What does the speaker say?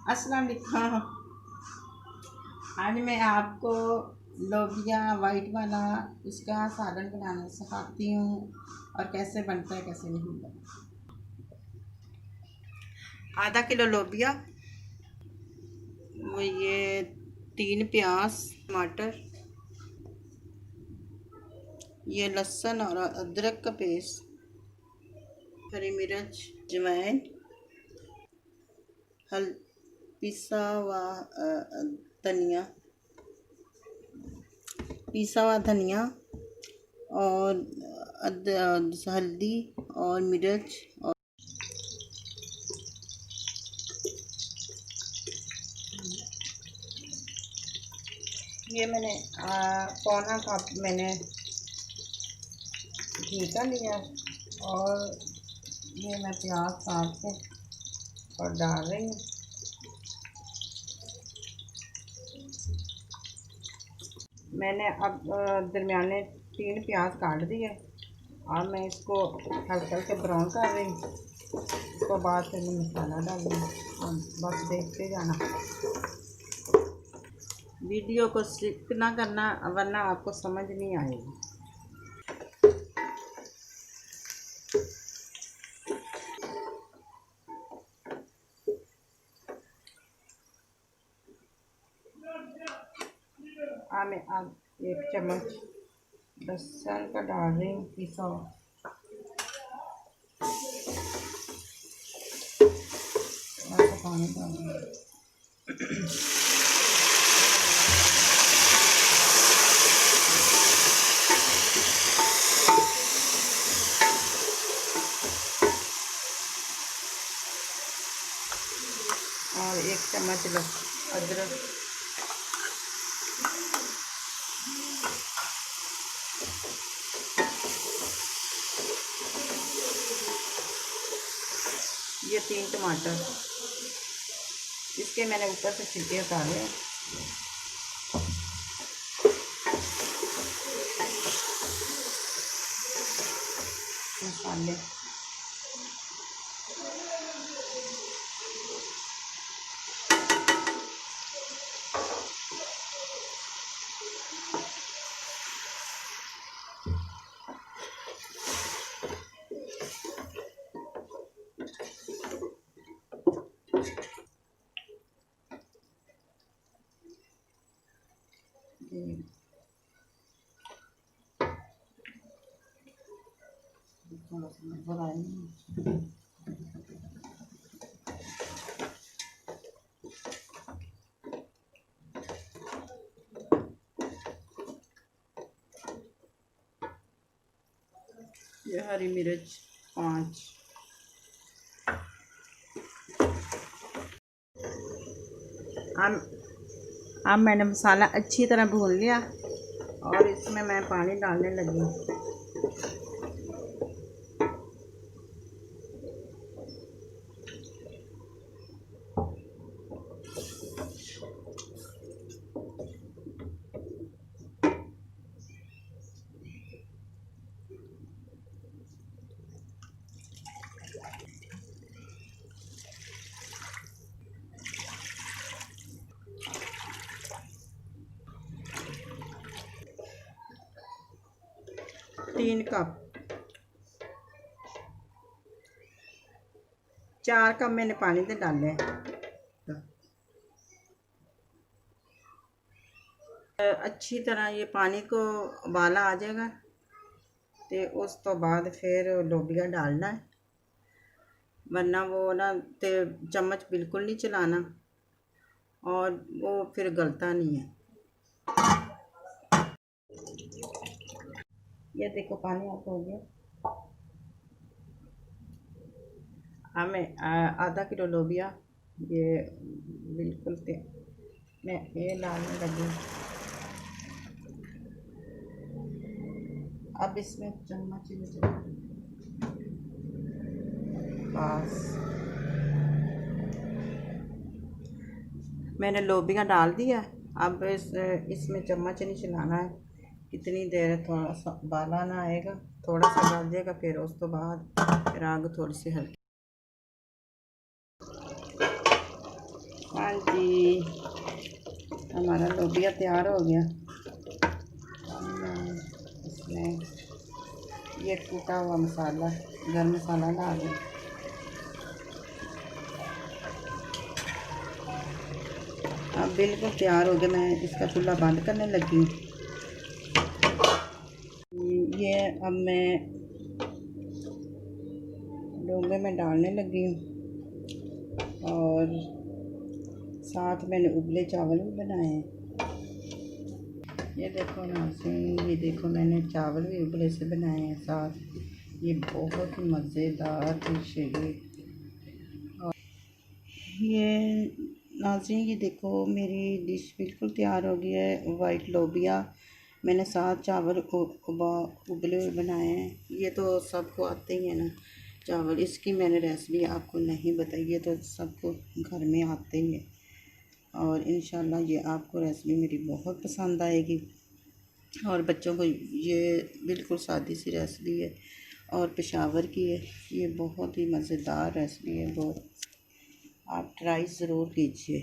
अस्सलाम वालेकुम। आज मैं आपको लोबिया वाइट वाला उसका सालन बनाना सिखाती हूँ और कैसे बनता है कैसे नहीं बनता। आधा किलो लोबिया, वो ये 3 प्याज, टमाटर, ये लहसुन और अदरक का पेस्ट, हरी मिर्च, अजवाइन, हल पिसा हुआ धनिया, और हल्दी और मिर्च। और ये मैंने पौना कप मैंने घी का लिया और ये मैं प्याज काट के और डाल रही हूँ। मैंने अब दरमियाने 3 प्याज काट दिए और मैं इसको हल्का हल्का ब्राउन कर रही हूँ। उसके बाद फिर मैं मसाला डाल दूँ। बस देखते जाना, वीडियो को स्किप ना करना वरना आपको समझ नहीं आएगी। मैं अब 1 चम्मच लहसुन का डाल रही हूँ पिसा हुआ। पानी डाल रही हूँ। और 1 चम्मच अदरक, ये 3 टमाटर, इसके मैंने ऊपर से छिलके उतारे हैं। मसाले, थोड़ा सा नजर आएंगे। ये हरी मिर्च 5। अब मैंने मसाला अच्छी तरह भून लिया और इसमें मैं पानी डालने लगी। तीन कप 4 कप मैंने पानी दे डाले। अच्छी तरह ये पानी को उबाला आ जाएगा तो उस तो बाद फिर लोबिया डालना है, वरना वो ना ते चम्मच बिल्कुल नहीं चलाना और वो फिर गलता नहीं है। ये देखो पानी आप हो गया। अब मैं आधा किलो लोबिया ये बिल्कुल मैं ये डालने लगी। अब इसमें चम्मच बस मैंने लोबिया डाल दिया। अब इसमें चम्मच नहीं चलाना है, कितनी देर थोड़ा सा उबाला ना आएगा, थोड़ा सा डाल जाएगा फिर उस तो बाद फिर आग थोड़ी सी हल्की। जी हमारा लोबिया तैयार हो गया। इसमें ये कूटा हुआ मसाला, गरम मसाला डाल दें। अब बिल्कुल तैयार हो गया। मैं इसका चूल्हा बंद करने लगी हूँ। ये अब मैं डोंगे में डालने लगी हूँ और साथ मैंने उबले चावल भी बनाए हैं। ये देखो नाज़रीन, ये देखो मैंने चावल भी उबले से बनाए हैं साथ। ये बहुत ही मज़ेदार डिश है ये नाज़रीन, ये देखो मेरी डिश बिल्कुल तैयार हो गई है। वाइट लोबिया मैंने साथ चावल उबले हुए बनाए हैं। ये तो सबको आते ही है ना चावल, इसकी मैंने रेसिपी आपको नहीं बताई, ये तो सबको घर में आते ही है। और इंशाल्लाह ये आपको रेसिपी मेरी बहुत पसंद आएगी और बच्चों को ये बिल्कुल सादी सी रेसिपी है और पेशावर की है। ये बहुत ही मज़ेदार रेसिपी है, बहुत आप ट्राई ज़रूर कीजिए।